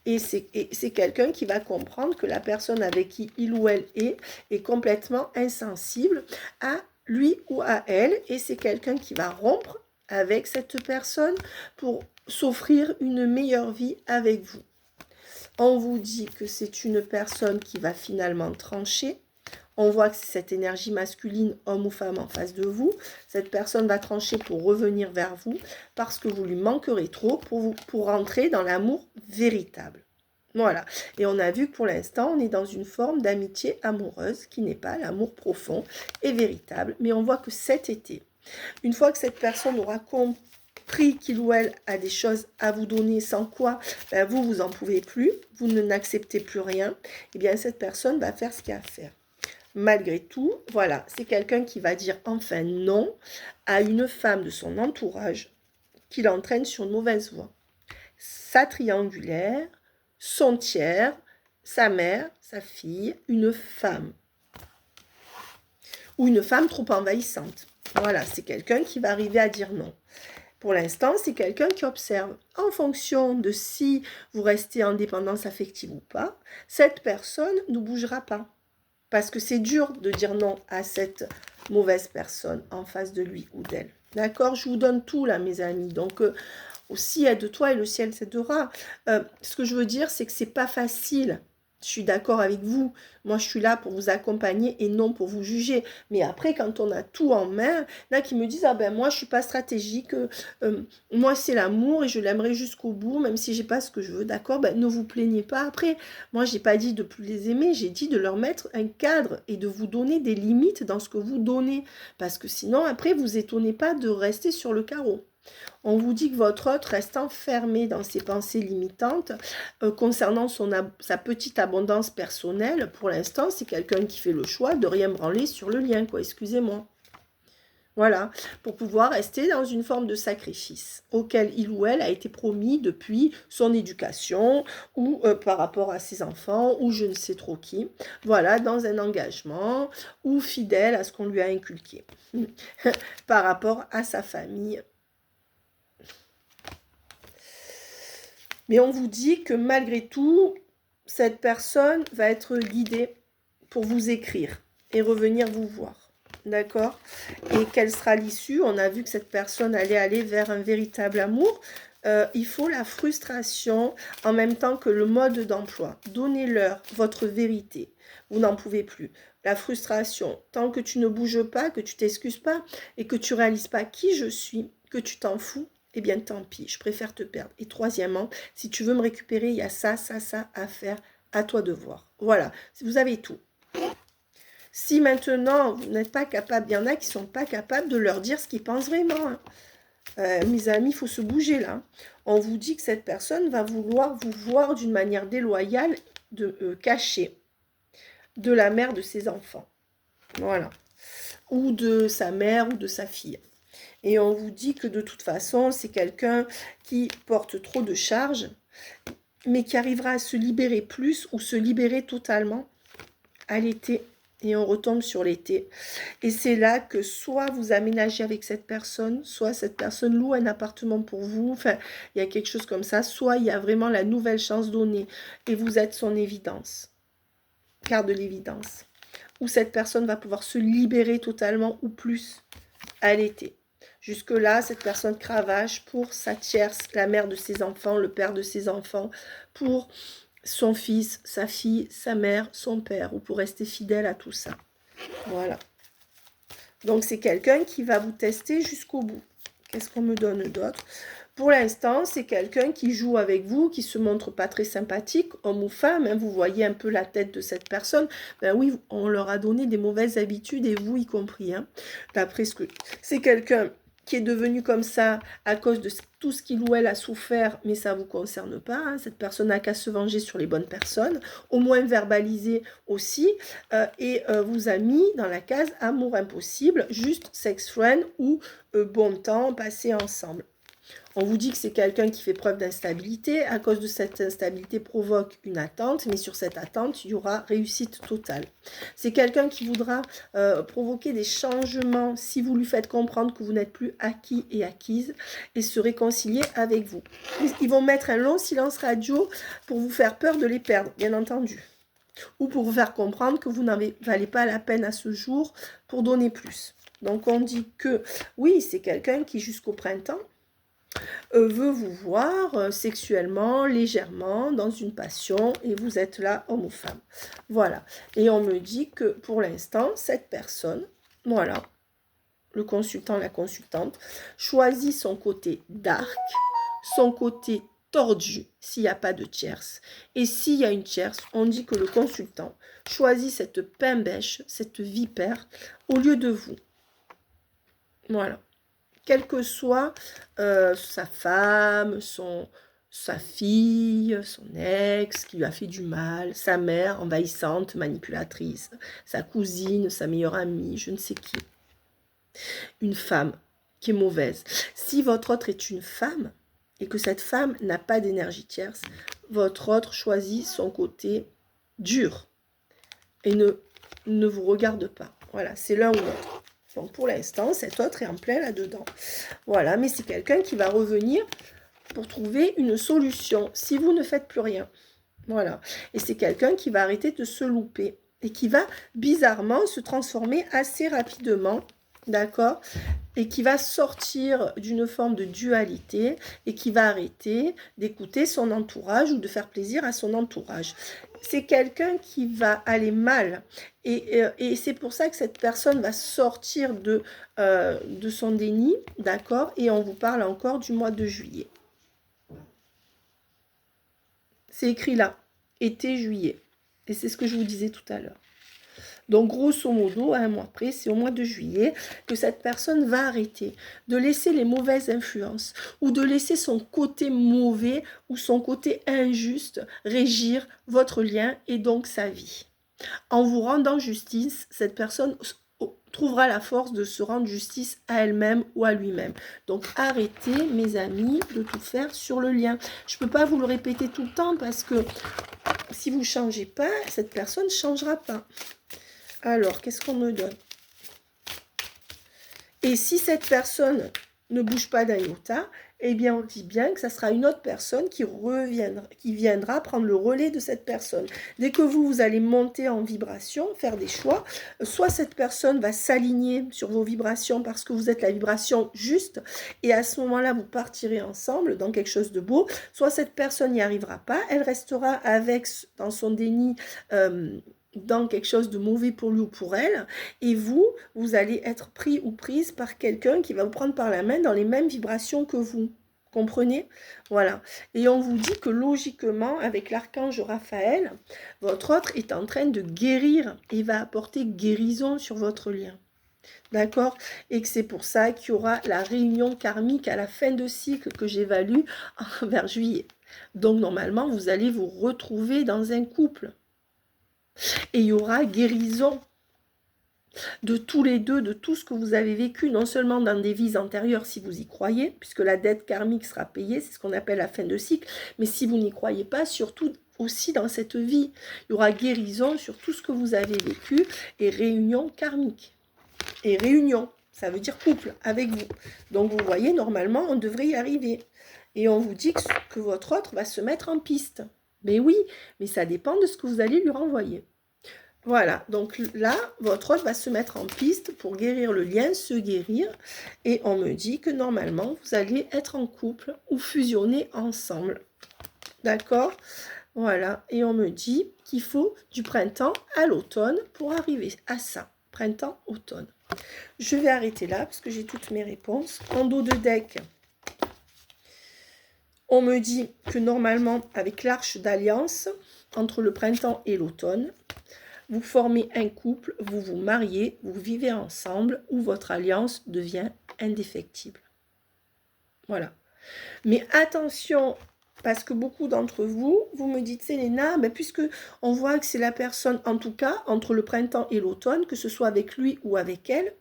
Et c'est quelqu'un qui va comprendre que la personne avec qui il ou elle est complètement insensible à lui ou à elle. Et c'est quelqu'un qui va rompre avec cette personne pour s'offrir une meilleure vie avec vous. On vous dit que c'est une personne qui va finalement trancher. On voit que c'est cette énergie masculine, homme ou femme, en face de vous. Cette personne va trancher pour revenir vers vous parce que vous lui manquerez trop pour rentrer dans l'amour véritable. Voilà. Et on a vu que pour l'instant, on est dans une forme d'amitié amoureuse qui n'est pas l'amour profond et véritable. Mais on voit que cet été, une fois que cette personne aura compris qu'il ou elle a des choses à vous donner, sans quoi ben, vous en pouvez plus, vous n'acceptez plus rien, eh bien cette personne va faire ce qu'il y a à faire. Malgré tout, voilà, c'est quelqu'un qui va dire enfin non à une femme de son entourage qui l'entraîne sur une mauvaise voie. Sa triangulaire, son tiers, sa mère, sa fille, une femme. Ou une femme trop envahissante. Voilà, c'est quelqu'un qui va arriver à dire non. Pour l'instant, c'est quelqu'un qui observe. En fonction de si vous restez en dépendance affective ou pas, cette personne ne bougera pas. Parce que c'est dur de dire non à cette mauvaise personne en face de lui ou d'elle. D'accord? Je vous donne tout là, mes amis. Donc, aussi aide-toi et le ciel t'aidera. Ce que je veux dire, c'est que c'est pas facile. Je suis d'accord avec vous. Moi, je suis là pour vous accompagner et non pour vous juger. Mais après, quand on a tout en main, là, qui me disent, ah ben moi, je suis pas stratégique. Moi, c'est l'amour et je l'aimerai jusqu'au bout, même si j'ai pas ce que je veux. D'accord? Ben, ne vous plaignez pas après. Moi, j'ai pas dit de plus les aimer. J'ai dit de leur mettre un cadre et de vous donner des limites dans ce que vous donnez. Parce que sinon, après, vous étonnez pas de rester sur le carreau. On vous dit que votre autre reste enfermé dans ses pensées limitantes concernant sa petite abondance personnelle. Pour l'instant, c'est quelqu'un qui fait le choix de rien branler sur le lien, quoi, excusez-moi. Voilà, pour pouvoir rester dans une forme de sacrifice auquel il ou elle a été promis depuis son éducation ou par rapport à ses enfants ou je ne sais trop qui. Voilà, dans un engagement ou fidèle à ce qu'on lui a inculqué par rapport à sa famille. Mais on vous dit que malgré tout, cette personne va être guidée pour vous écrire et revenir vous voir. D'accord? Et quelle sera l'issue? On a vu que cette personne allait aller vers un véritable amour. Il faut la frustration en même temps que le mode d'emploi. Donnez-leur votre vérité. Vous n'en pouvez plus. La frustration, tant que tu ne bouges pas, que tu t'excuses pas et que tu réalises pas qui je suis, que tu t'en fous, eh bien tant pis, je préfère te perdre. Et troisièmement, si tu veux me récupérer, il y a ça à faire, à toi de voir. Voilà, vous avez tout. Si maintenant, vous n'êtes pas capable, il y en a qui ne sont pas capables de leur dire ce qu'ils pensent vraiment. Mes amis, il faut se bouger là. On vous dit que cette personne va vouloir vous voir d'une manière déloyale, cachée, de la mère de ses enfants. Voilà. Ou de sa mère ou de sa fille. Et on vous dit que de toute façon, c'est quelqu'un qui porte trop de charges, mais qui arrivera à se libérer plus ou se libérer totalement à l'été. Et on retombe sur l'été. Et c'est là que soit vous aménagez avec cette personne, soit cette personne loue un appartement pour vous. Enfin, il y a quelque chose comme ça. Soit il y a vraiment la nouvelle chance donnée et vous êtes son évidence. Carte de l'évidence. Ou cette personne va pouvoir se libérer totalement ou plus à l'été. Jusque-là, cette personne cravache pour sa tierce, la mère de ses enfants, le père de ses enfants, pour son fils, sa fille, sa mère, son père, ou pour rester fidèle à tout ça. Voilà. Donc, c'est quelqu'un qui va vous tester jusqu'au bout. Qu'est-ce qu'on me donne d'autre? Pour l'instant, c'est quelqu'un qui joue avec vous, qui se montre pas très sympathique, homme ou femme. Hein, vous voyez un peu la tête de cette personne. Ben oui, on leur a donné des mauvaises habitudes, et vous y compris. Hein, d'après ce que... C'est quelqu'un qui est devenu comme ça à cause de tout ce qu'il ou elle a souffert, mais ça ne vous concerne pas. Hein. Cette personne n'a qu'à se venger sur les bonnes personnes, au moins verbaliser aussi, et vous a mis dans la case amour impossible, juste sex friend ou bon temps passé ensemble. On vous dit que c'est quelqu'un qui fait preuve d'instabilité. À cause de cette instabilité, provoque une attente. Mais sur cette attente, il y aura réussite totale. C'est quelqu'un qui voudra provoquer des changements si vous lui faites comprendre que vous n'êtes plus acquis et acquise et se réconcilier avec vous. Ils vont mettre un long silence radio pour vous faire peur de les perdre, bien entendu. Ou pour vous faire comprendre que vous n'en valez pas la peine à ce jour pour donner plus. Donc on dit que oui, c'est quelqu'un qui jusqu'au printemps veut vous voir sexuellement, légèrement, dans une passion, et vous êtes là, homme ou femme. Voilà. Et on me dit que pour l'instant, cette personne, voilà, le consultant, la consultante, choisit son côté dark, son côté tordu s'il n'y a pas de tierce. Et s'il y a une tierce, on dit que le consultant choisit cette pain-bêche, cette vipère, au lieu de vous. Voilà. Quelle que soit sa femme, sa fille, son ex qui lui a fait du mal, sa mère envahissante, manipulatrice, sa cousine, sa meilleure amie, je ne sais qui. Une femme qui est mauvaise. Si votre autre est une femme et que cette femme n'a pas d'énergie tierce, votre autre choisit son côté dur et ne vous regarde pas. Voilà, c'est l'un ou l'autre. Donc pour l'instant, cet autre est en plein là-dedans. Voilà, mais c'est quelqu'un qui va revenir pour trouver une solution si vous ne faites plus rien. Voilà. Et c'est quelqu'un qui va arrêter de se louper et qui va bizarrement se transformer assez rapidement, d'accord? Et qui va sortir d'une forme de dualité et qui va arrêter d'écouter son entourage ou de faire plaisir à son entourage. C'est quelqu'un qui va aller mal et c'est pour ça que cette personne va sortir de son déni, d'accord? Et on vous parle encore du mois de juillet. C'est écrit là, été, juillet. Et c'est ce que je vous disais tout à l'heure. Donc, grosso modo, à un mois près, c'est au mois de juillet que cette personne va arrêter de laisser les mauvaises influences ou de laisser son côté mauvais ou son côté injuste régir votre lien et donc sa vie. En vous rendant justice, cette personne trouvera la force de se rendre justice à elle-même ou à lui-même. Donc arrêtez, mes amis, de tout faire sur le lien. Je ne peux pas vous le répéter tout le temps parce que si vous ne changez pas, cette personne ne changera pas. Alors, qu'est-ce qu'on me donne? Et si cette personne ne bouge pas d'un iota, eh bien, on dit bien que ça sera une autre personne qui viendra prendre le relais de cette personne. Dès que vous allez monter en vibration, faire des choix, soit cette personne va s'aligner sur vos vibrations parce que vous êtes la vibration juste, et à ce moment-là, vous partirez ensemble dans quelque chose de beau, soit cette personne n'y arrivera pas, elle restera dans son déni, dans quelque chose de mauvais pour lui ou pour elle, et vous allez être pris ou prise par quelqu'un qui va vous prendre par la main dans les mêmes vibrations que vous. Comprenez? Voilà. Et on vous dit que logiquement, avec l'archange Raphaël, votre autre est en train de guérir et va apporter guérison sur votre lien. D'accord? Et que c'est pour ça qu'il y aura la réunion karmique à la fin de cycle que j'évalue vers juillet. Donc normalement, vous allez vous retrouver dans un couple. Et il y aura guérison de tous les deux, de tout ce que vous avez vécu, non seulement dans des vies antérieures, si vous y croyez, puisque la dette karmique sera payée, c'est ce qu'on appelle la fin de cycle, mais si vous n'y croyez pas, surtout aussi dans cette vie, il y aura guérison sur tout ce que vous avez vécu, et réunion karmique. Et réunion, ça veut dire couple, avec vous. Donc vous voyez, normalement, on devrait y arriver. Et on vous dit que votre autre va se mettre en piste. Mais oui, mais ça dépend de ce que vous allez lui renvoyer. Voilà, donc là, votre autre va se mettre en piste pour guérir le lien, se guérir. Et on me dit que normalement, vous allez être en couple ou fusionner ensemble. D'accord? Voilà, et on me dit qu'il faut du printemps à l'automne pour arriver à ça. Printemps, automne. Je vais arrêter là parce que j'ai toutes mes réponses. En dos de deck, on me dit que normalement, avec l'arche d'alliance, entre le printemps et l'automne, vous formez un couple, vous vous mariez, vous vivez ensemble, ou votre alliance devient indéfectible. Voilà. Mais attention, parce que beaucoup d'entre vous, vous me dites, Selena, mais puisque on voit que c'est la personne, en tout cas, entre le printemps et l'automne, que ce soit avec lui ou avec elle,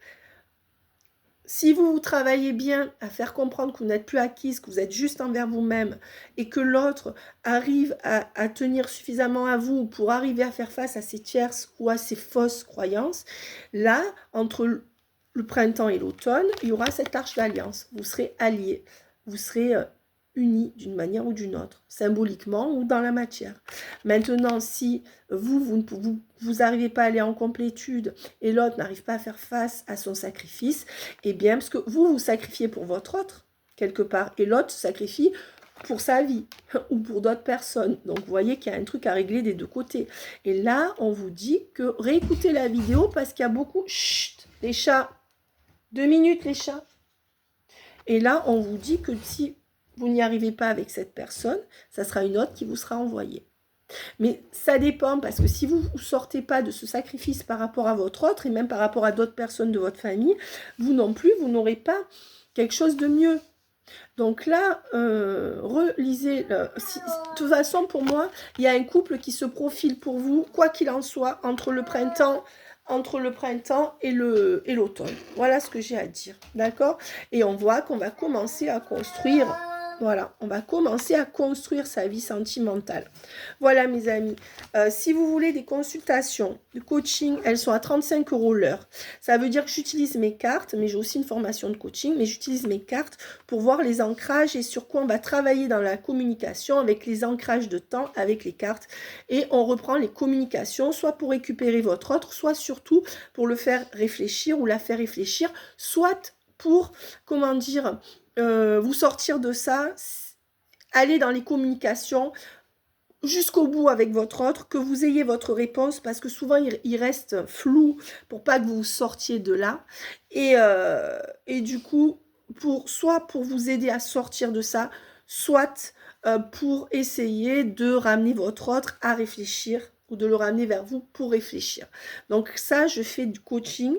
si vous travaillez bien à faire comprendre que vous n'êtes plus acquise, que vous êtes juste envers vous-même et que l'autre arrive à tenir suffisamment à vous pour arriver à faire face à ses tierces ou à ses fausses croyances, là, entre le printemps et l'automne, il y aura cette arche d'alliance. Vous serez alliés, vous serez unis d'une manière ou d'une autre, symboliquement ou dans la matière. Maintenant, si vous n'arrivez pas à aller en complétude et l'autre n'arrive pas à faire face à son sacrifice, eh bien, parce que vous sacrifiez pour votre autre, quelque part, et l'autre se sacrifie pour sa vie ou pour d'autres personnes. Donc, vous voyez qu'il y a un truc à régler des deux côtés. Et là, on vous dit que réécoutez la vidéo parce qu'il y a beaucoup... Chut, les chats, 2 minutes les chats. Et là, on vous dit que si vous n'y arrivez pas avec cette personne, ça sera une autre qui vous sera envoyée. Mais ça dépend, parce que si vous ne sortez pas de ce sacrifice par rapport à votre autre, et même par rapport à d'autres personnes de votre famille, vous non plus, vous n'aurez pas quelque chose de mieux. Donc là, relisez. De toute façon, pour moi, il y a un couple qui se profile pour vous, quoi qu'il en soit, entre le printemps et l'automne. Voilà ce que j'ai à dire, d'accord? Et on voit qu'on va commencer à construire, voilà, on va commencer à construire sa vie sentimentale. Voilà, mes amis. Si vous voulez des consultations de coaching, elles sont à 35 € l'heure. Ça veut dire que j'utilise mes cartes, mais j'ai aussi une formation de coaching, mais j'utilise mes cartes pour voir les ancrages et sur quoi on va travailler dans la communication avec les ancrages de temps, avec les cartes. Et on reprend les communications, soit pour récupérer votre autre, soit surtout pour le faire réfléchir ou la faire réfléchir, soit pour, comment dire, vous sortir de ça, aller dans les communications jusqu'au bout avec votre autre, que vous ayez votre réponse, parce que souvent il reste flou pour pas que vous sortiez de là. Et du coup, soit pour vous aider à sortir de ça, soit pour essayer de ramener votre autre à réfléchir ou de le ramener vers vous pour réfléchir. Donc ça, je fais du coaching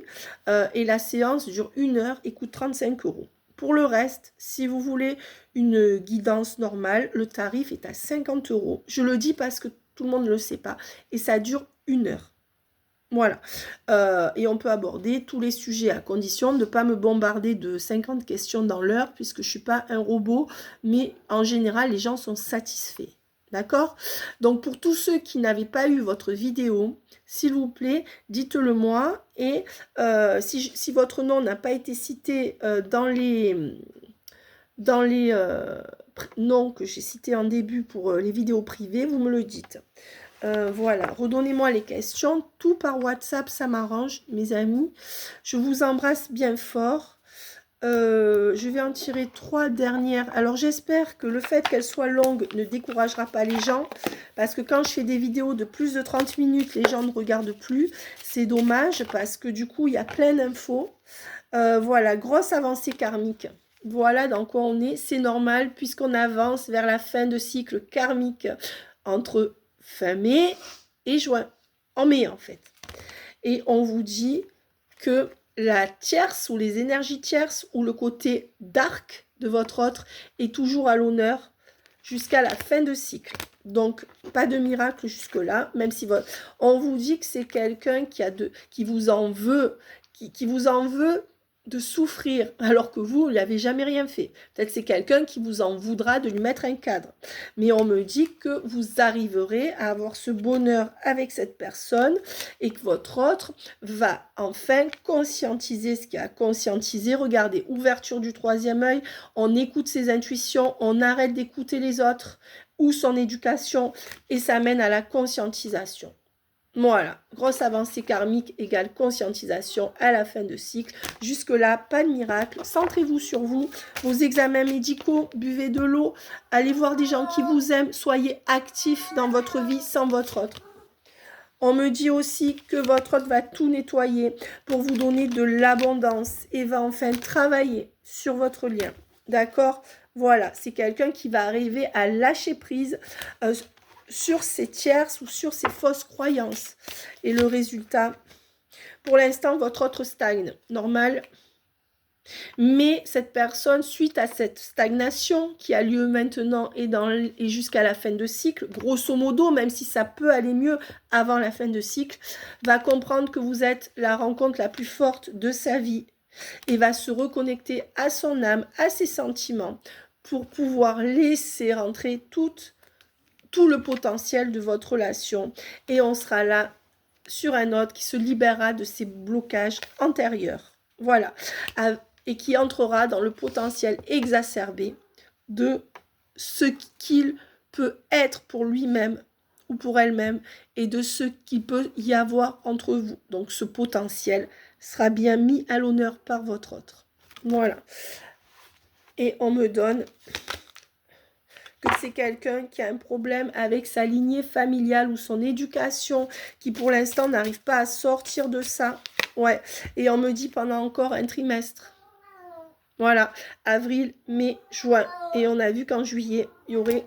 et la séance dure 1 heure et coûte 35 €. Pour le reste, si vous voulez une guidance normale, le tarif est à 50 €. Je le dis parce que tout le monde ne le sait pas. Et ça dure 1 heure. Voilà. Et on peut aborder tous les sujets à condition de ne pas me bombarder de 50 questions dans l'heure, puisque je ne suis pas un robot. Mais en général, les gens sont satisfaits. D'accord? Donc, pour tous ceux qui n'avaient pas eu votre vidéo, s'il vous plaît, dites-le moi. Et si votre nom n'a pas été cité dans les noms que j'ai cités en début pour les vidéos privées, vous me le dites. Voilà, redonnez-moi les questions. Tout par WhatsApp, ça m'arrange, mes amis. Je vous embrasse bien fort. Je vais en tirer 3 dernières. Alors j'espère que le fait qu'elles soient longues ne découragera pas les gens, parce que quand je fais des vidéos de plus de 30 minutes, les gens ne regardent plus. C'est dommage, parce que du coup il y a plein d'infos. Voilà, grosse avancée karmique. Voilà dans quoi on est. C'est normal, puisqu'on avance vers la fin de cycle karmique entre fin mai et juin. En mai en fait. Et on vous dit que la tierce ou les énergies tierces ou le côté dark de votre autre est toujours à l'honneur jusqu'à la fin de cycle. Donc, pas de miracle jusque-là, même si on vous dit que c'est quelqu'un qui vous en veut, qui vous en veut de souffrir, alors que vous n'avez jamais rien fait. Peut-être c'est quelqu'un qui vous en voudra de lui mettre un cadre. Mais on me dit que vous arriverez à avoir ce bonheur avec cette personne et que votre autre va enfin conscientiser ce qu'il y a à conscientiser. Regardez, ouverture du 3e œil, on écoute ses intuitions, on arrête d'écouter les autres ou son éducation et ça mène à la conscientisation. Voilà, grosse avancée karmique égale conscientisation à la fin de cycle. Jusque-là, pas de miracle. Centrez-vous sur vous, vos examens médicaux, buvez de l'eau, allez voir des gens qui vous aiment, soyez actifs dans votre vie sans votre autre. On me dit aussi que votre autre va tout nettoyer pour vous donner de l'abondance et va enfin travailler sur votre lien. D'accord? Voilà, c'est quelqu'un qui va arriver à lâcher prise sur ses tierces ou sur ses fausses croyances. Et le résultat, pour l'instant, votre autre stagne. Normal. Mais cette personne, suite à cette stagnation qui a lieu maintenant et jusqu'à la fin de cycle, grosso modo, même si ça peut aller mieux avant la fin de cycle, va comprendre que vous êtes la rencontre la plus forte de sa vie et va se reconnecter à son âme, à ses sentiments, pour pouvoir laisser rentrer tout le potentiel de votre relation. Et on sera là sur un autre qui se libérera de ses blocages antérieurs. Voilà. Et qui entrera dans le potentiel exacerbé de ce qu'il peut être pour lui-même ou pour elle-même et de ce qu'il peut y avoir entre vous. Donc ce potentiel sera bien mis à l'honneur par votre autre. Voilà. Et on me donne que c'est quelqu'un qui a un problème avec sa lignée familiale ou son éducation, qui pour l'instant n'arrive pas à sortir de ça. Ouais. Et on me dit pendant encore un trimestre. Voilà, avril, mai, juin. Et on a vu qu'en juillet, il y aurait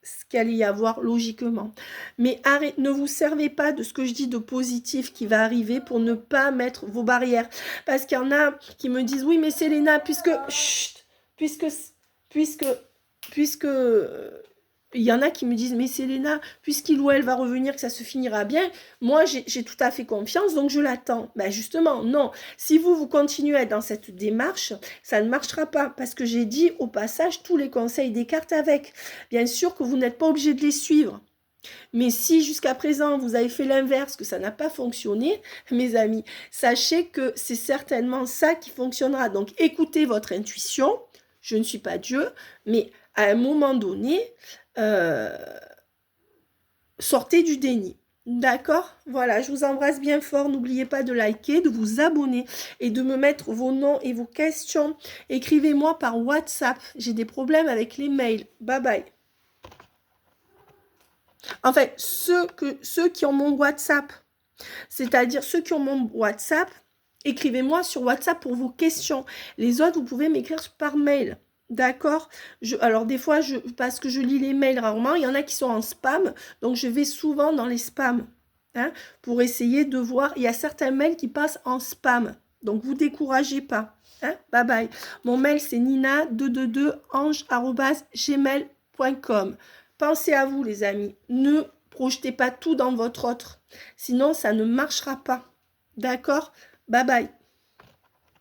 ce qu'il allait y avoir logiquement. Mais arrête, ne vous servez pas de ce que je dis de positif qui va arriver pour ne pas mettre vos barrières. Parce qu'il y en a qui me disent, oui, mais Selena, chut, puisque, puisque, puisque, il y en a qui me disent, mais Selena, puisqu'il ou elle va revenir, que ça se finira bien, moi, j'ai tout à fait confiance, donc je l'attends. Ben justement, non. Si vous continuez à être dans cette démarche, ça ne marchera pas, parce que j'ai dit au passage tous les conseils des cartes avec. Bien sûr que vous n'êtes pas obligé de les suivre. Mais si jusqu'à présent, vous avez fait l'inverse, que ça n'a pas fonctionné, mes amis, sachez que c'est certainement ça qui fonctionnera. Donc, écoutez votre intuition. Je ne suis pas Dieu, mais à un moment donné, euh, sortez du déni. D'accord? Voilà, je vous embrasse bien fort. N'oubliez pas de liker, de vous abonner et de me mettre vos noms et vos questions. Écrivez-moi par WhatsApp. J'ai des problèmes avec les mails. Bye bye. En fait, ceux qui ont mon WhatsApp, c'est-à-dire ceux qui ont mon WhatsApp, écrivez-moi sur WhatsApp pour vos questions. Les autres, vous pouvez m'écrire par mail. D'accord? Alors, des fois, parce que je lis les mails rarement, il y en a qui sont en spam, donc je vais souvent dans les spams hein, pour essayer de voir. Il y a certains mails qui passent en spam, donc vous découragez pas. Hein? Bye bye. Mon mail, c'est nina222ange@gmail.com. Pensez à vous, les amis. Ne projetez pas tout dans votre autre. Sinon, ça ne marchera pas. D'accord? Bye bye.